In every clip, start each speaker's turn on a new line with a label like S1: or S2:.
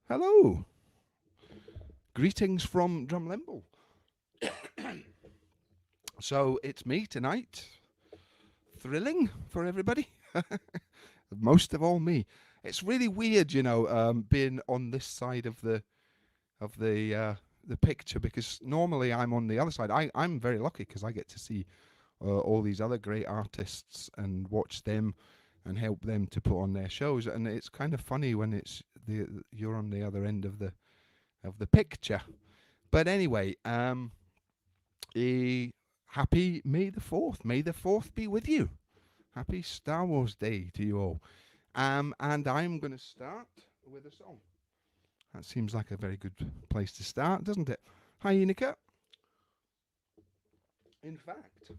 S1: Hello. Greetings from Drumlimble. So it's me tonight. Thrilling for everybody. Most of all me. It's really weird, being on this side of the picture because normally I'm on the other side. I'm very lucky because I get to see all these other great artists and watch them and help them to put on their shows. And it's kind of funny when you're on the other end of the picture. But anyway, eh, happy May the 4th. May the 4th be with you. Happy Star Wars Day to you all. And I'm going to start with a song. That seems like a very good place to start, doesn't it? Hi, Inika. In fact,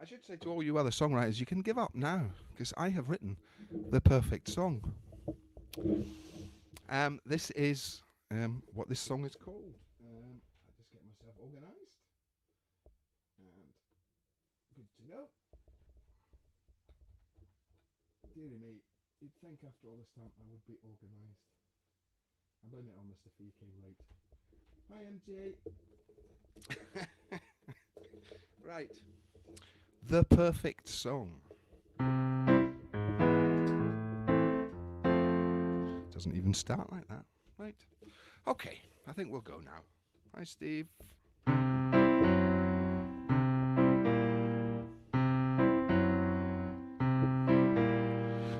S1: I should say to all you other songwriters, you can give up now because I have written the perfect song. This is what this song is called. I'll just get myself organised. And good to go. Dearie me, you'd think after all this time I would be organised. I blame it on Mr. Fee came late. Hi, MJ. Right. The perfect song. Doesn't even start like that. Right. Okay, I think we'll go now. Hi, Steve.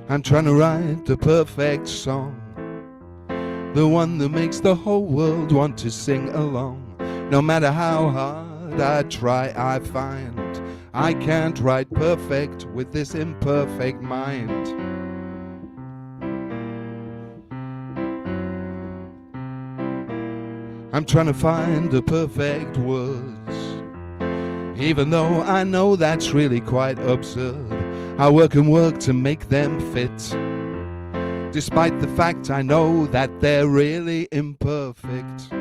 S1: I'm trying to write the perfect song, the one that makes the whole world want to sing along. No matter how hard I try, I find I can't write perfect with this imperfect mind. I'm trying to find the perfect words, even though I know that's really quite absurd. I work and work to make them fit, despite the fact I know that they're really imperfect.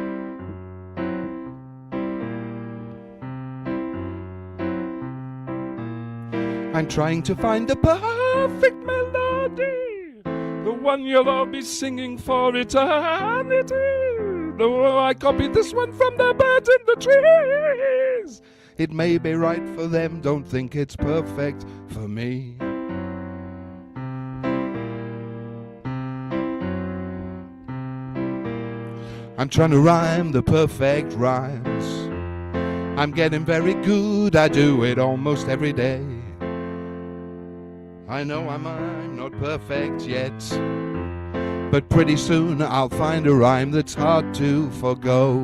S1: I'm trying to find the perfect melody, the one you'll all be singing for eternity. Though I copied this one from the birds in the trees, it may be right for them, don't think it's perfect for me. I'm trying to rhyme the perfect rhymes. I'm getting very good, I do it almost every day. I know I'm not perfect yet, but pretty soon I'll find a rhyme that's hard to forgo.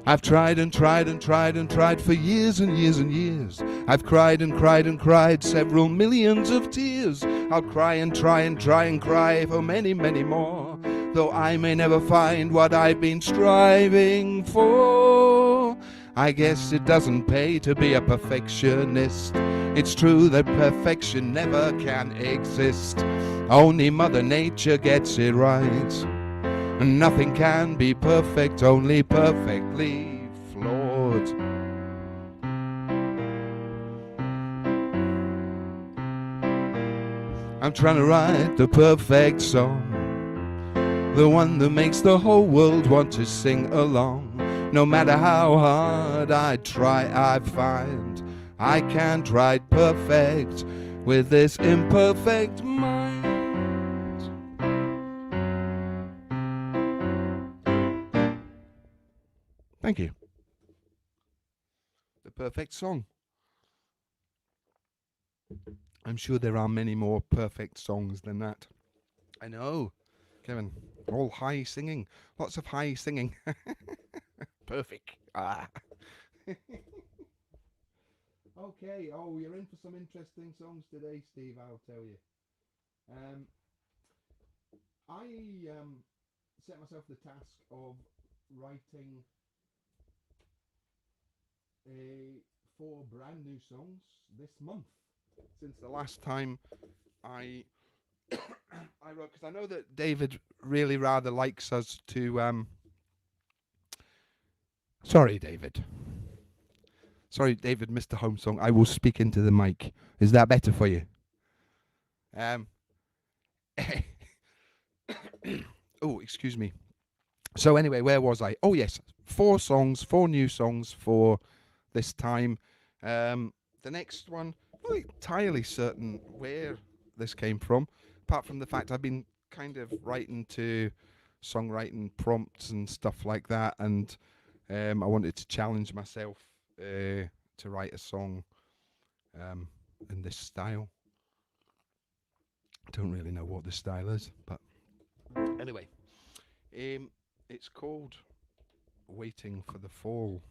S1: I've tried and tried and tried and tried for years and years and years. I've cried and cried and cried several millions of tears. I'll cry and try and try and cry for many, many more, though I may never find what I've been striving for. I guess it doesn't pay to be a perfectionist. It's true that perfection never can exist. Only Mother Nature gets it right. Nothing can be perfect, only perfectly flawed. I'm trying to write the perfect song, the one that makes the whole world want to sing along. No matter how hard I try, I find I can't write perfect with this imperfect mind. Thank you. The perfect song. I'm sure there are many more perfect songs than that. I know, Kevin. All high singing. Lots of high singing. Perfect. Ah. Okay. Oh, you're in for some interesting songs today, Steve, I'll tell you. Um, I set myself the task of writing 4 brand new songs this month since the last time I I wrote, because I know that David really rather likes us to. Sorry, David. Sorry, David, Mr. Home Song. I will speak into the mic. Is that better for you? Um. Oh, excuse me. So anyway, where was I? Oh yes, 4 new songs for this time. The next one, not entirely certain where this came from, apart from the fact I've been kind of writing to songwriting prompts and stuff like that, and I wanted to challenge myself to write a song in this style. I don't really know what the style is, but anyway, it's called Waiting for the Fall.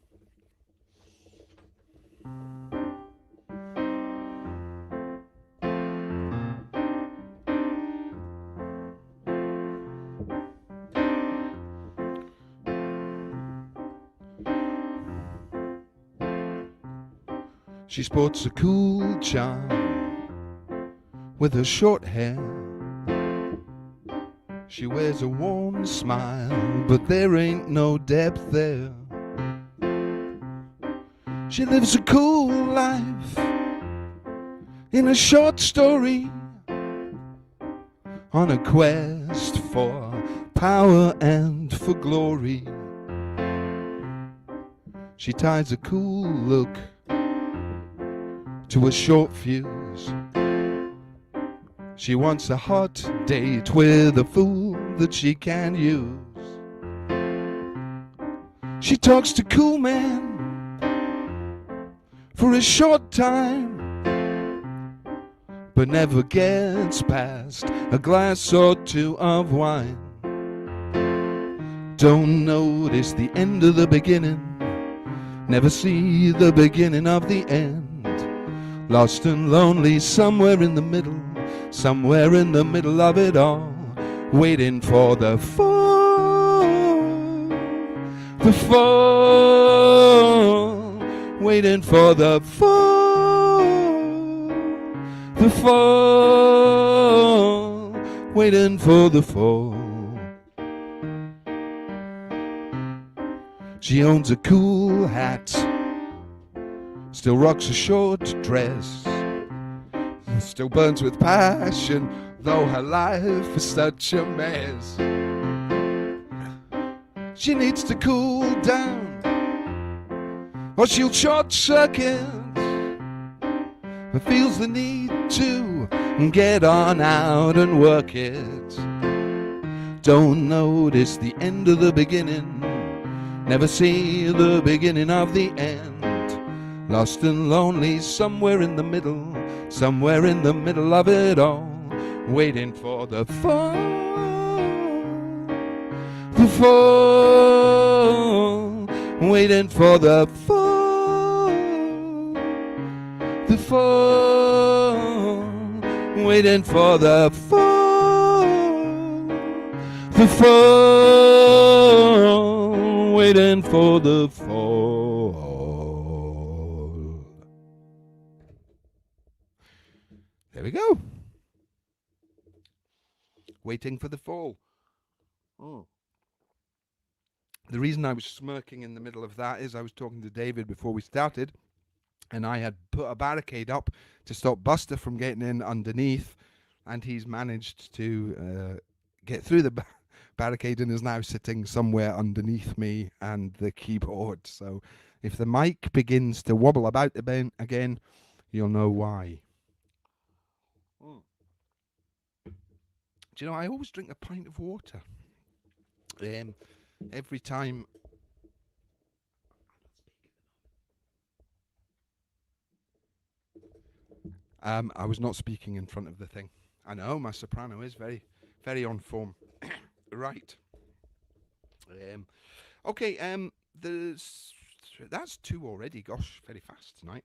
S1: She sports a cool charm with her short hair. She wears a warm smile, but there ain't no depth there. She lives a cool life in a short story, on a quest for power and for glory. She ties a cool look to a short fuse. She wants a hot date with a fool that she can use. She talks to cool men for a short time, but never gets past a glass or two of wine. Don't notice the end of the beginning, never see the beginning of the end. Lost and lonely somewhere in the middle, somewhere in the middle of it all, waiting for the fall, the fall, waiting for the fall, the fall, waiting for the fall. She owns a cool hat, still rocks a short dress, still burns with passion, though her life is such a mess. She needs to cool down, or she'll short circuit, and feels the need to get on out and work it. Don't notice the end of the beginning, never see the beginning of the end. Lost and lonely somewhere in the middle, somewhere in the middle of it all, waiting for the fall, the fall, waiting for the fall, the fall, waiting for the fall, the fall, waiting for the fall. There we go. Waiting for the fall. Oh. The reason I was smirking in the middle of that is I was talking to David before we started, and I had put a barricade up to stop Buster from getting in underneath, and he's managed to get through the barricade and is now sitting somewhere underneath me and the keyboard. So if the mic begins to wobble about again, you'll know why. Do you know, I always drink a pint of water every time. I was not speaking in front of the thing. I know, my soprano is very, very on form. Right. Okay, that's 2 already. Gosh, very fast tonight.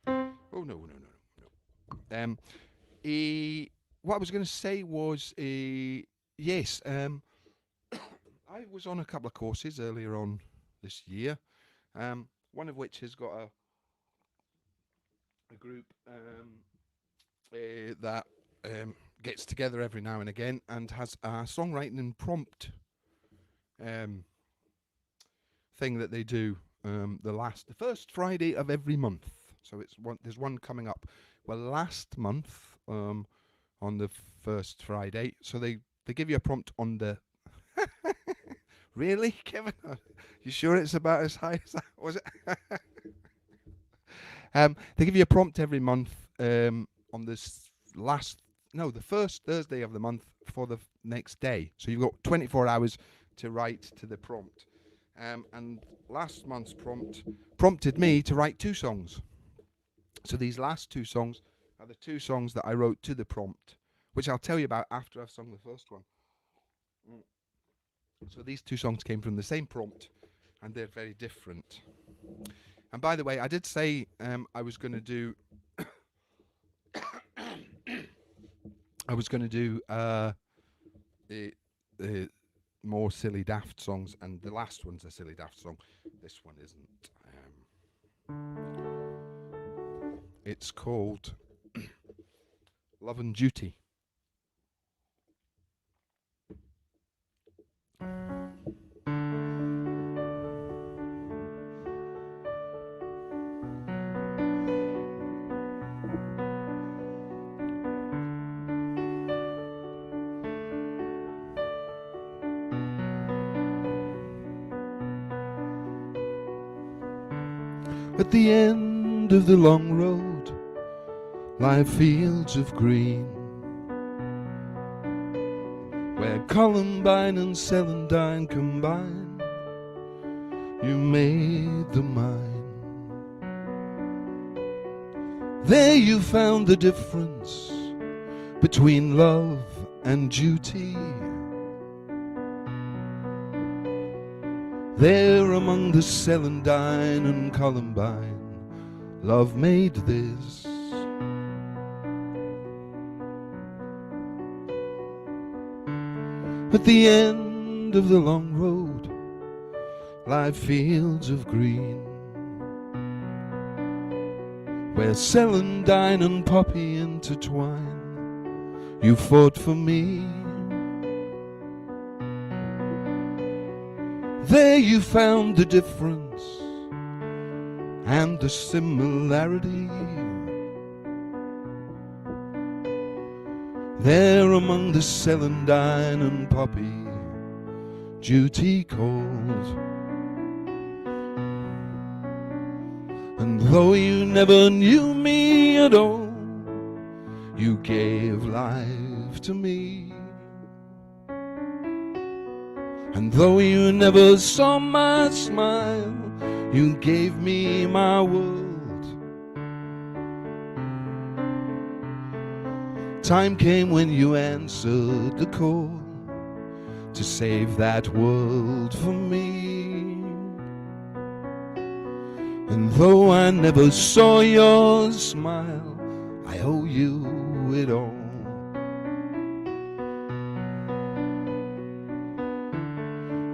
S1: Oh, no. What I was going to say was, yes, I was on a couple of courses earlier on this year, one of which has got a group that gets together every now and again and has a songwriting and prompt thing that they do the first Friday of every month. So there's one coming up. Well, last month on the first Friday, so they give you a prompt on the. Really, Kevin? You sure it's about as high as that? Was it? They give you a prompt every month on this the first Thursday of the month for the next day. So you've got 24 hours to write to the prompt. And last month's prompt prompted me to write 2 songs. So these last 2 songs are the 2 songs that I wrote to the prompt, which I'll tell you about after I've sung the first one. So these 2 songs came from the same prompt, and they're very different. And by the way, I did say I was going to do the more silly daft songs, and the last one's a silly daft song. This one isn't. It's called Love and Duty. At the end of the long road lie fields of green, where Columbine and Celandine combine. You made them mine. There you found the difference between love and duty. There among the Celandine and Columbine, love made this. At the end of the long road lie fields of green, where celandine and poppy intertwine. You fought for me. There you found the difference and the similarity. There among the celandine and poppy, duty called. And though you never knew me at all, you gave life to me. And though you never saw my smile, you gave me my world. Time came when you answered the call to save that world for me. And though I never saw your smile, I owe you it all.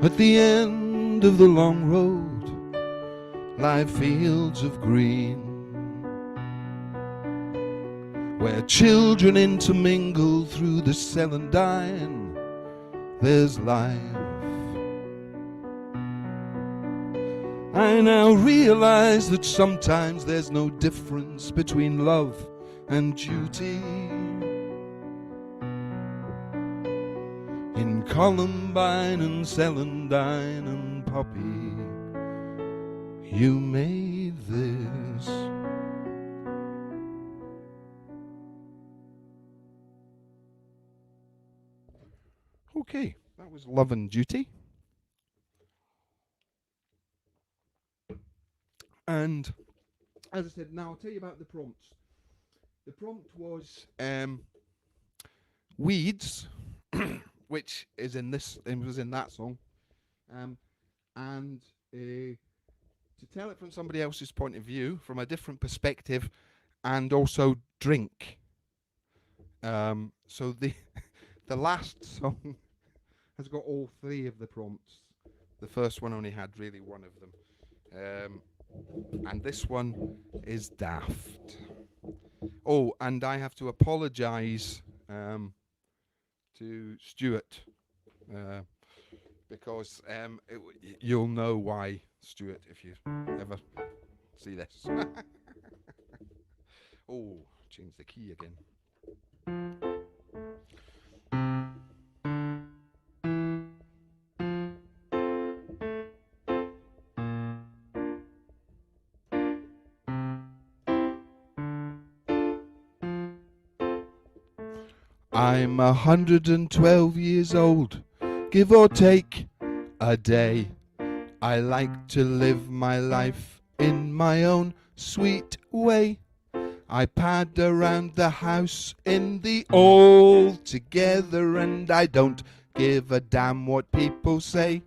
S1: At the end of the long road lie fields of green, where children intermingle through the celandine. There's life. I now realize that sometimes there's no difference between love and duty. In Columbine and celandine and poppy, you made this. Okay, that was Love and Duty. And as I said, now I'll tell you about the prompts. The prompt was weeds, which is in this. It was in that song, and to tell it from somebody else's point of view, from a different perspective, and also drink. So the the last song has got all 3 of the prompts. The first one only had really one of them. And this one is daft. Oh, and I have to apologise to Stuart because you'll know why Stuart, if you ever see this. Oh, change the key again. I'm 112 years old, give or take a day. I like to live my life in my own sweet way. I pad around the house in the all together, and I don't give a damn what people say.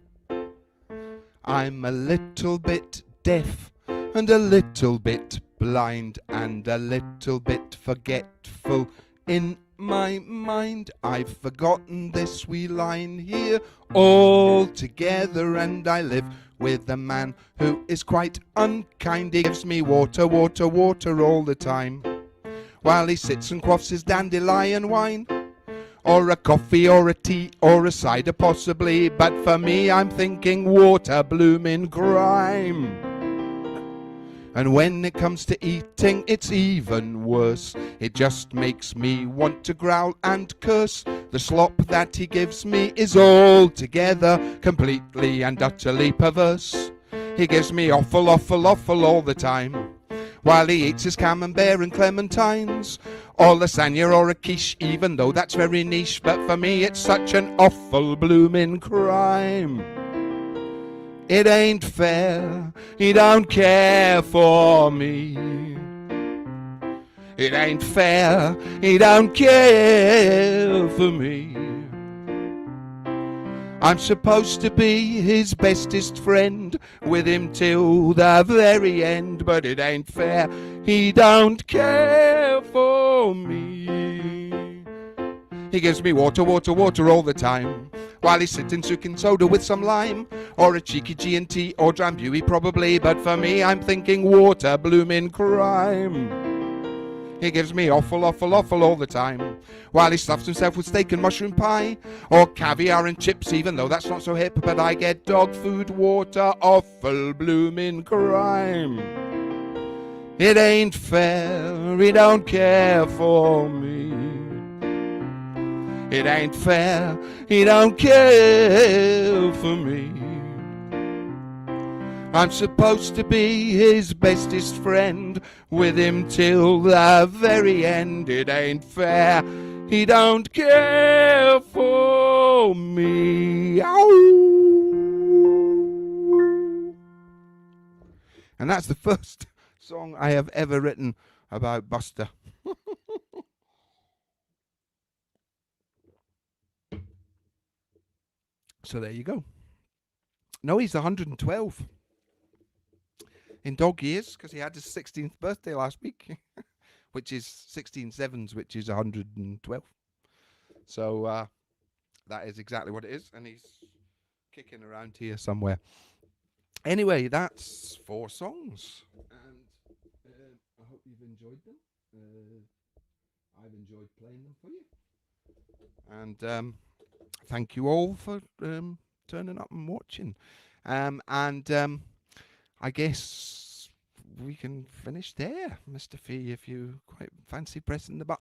S1: I'm a little bit deaf and a little bit blind and a little bit forgetful in my mind. I've forgotten this wee line here all together, and I live with a man who is quite unkind. He gives me water, water, water all the time, while he sits and quaffs his dandelion wine, or a coffee, or a tea, or a cider possibly. But for me, I'm thinking water, bloomin' grime. And when it comes to eating, it's even worse. It just makes me want to growl and curse. The slop that he gives me is altogether, completely and utterly perverse. He gives me awful, awful, awful all the time, while he eats his camembert and clementines, or lasagna or a quiche, even though that's very niche. But for me it's such an awful bloomin' crime. It ain't fair, he don't care for me. It ain't fair, he don't care for me. I'm supposed to be his bestest friend, with him till the very end, but it ain't fair, he don't care for me. He gives me water, water, water all the time, while he's sitting sucking soda with some lime, or a cheeky G&T or Drambuie probably. But for me, I'm thinking water, bloomin' crime. He gives me awful, awful, awful all the time, while he stuffs himself with steak and mushroom pie, or caviar and chips, even though that's not so hip. But I get dog food, water, awful bloomin' crime. It ain't fair, he don't care for me. It ain't fair, he don't care for me. I'm supposed to be his bestest friend, with him till the very end. It ain't fair, he don't care for me. Ow! And that's the first song I have ever written about Buster. So there you go. No, he's 112 in dog years, because he had his 16th birthday last week, which is 16 sevens, which is 112. So that is exactly what it is, and he's kicking around here somewhere. Anyway, that's 4 songs, and I hope you've enjoyed them. I've enjoyed playing them for you, and thank you all for turning up and watching. I guess we can finish there, Mr. Fee, if you quite fancy pressing the button.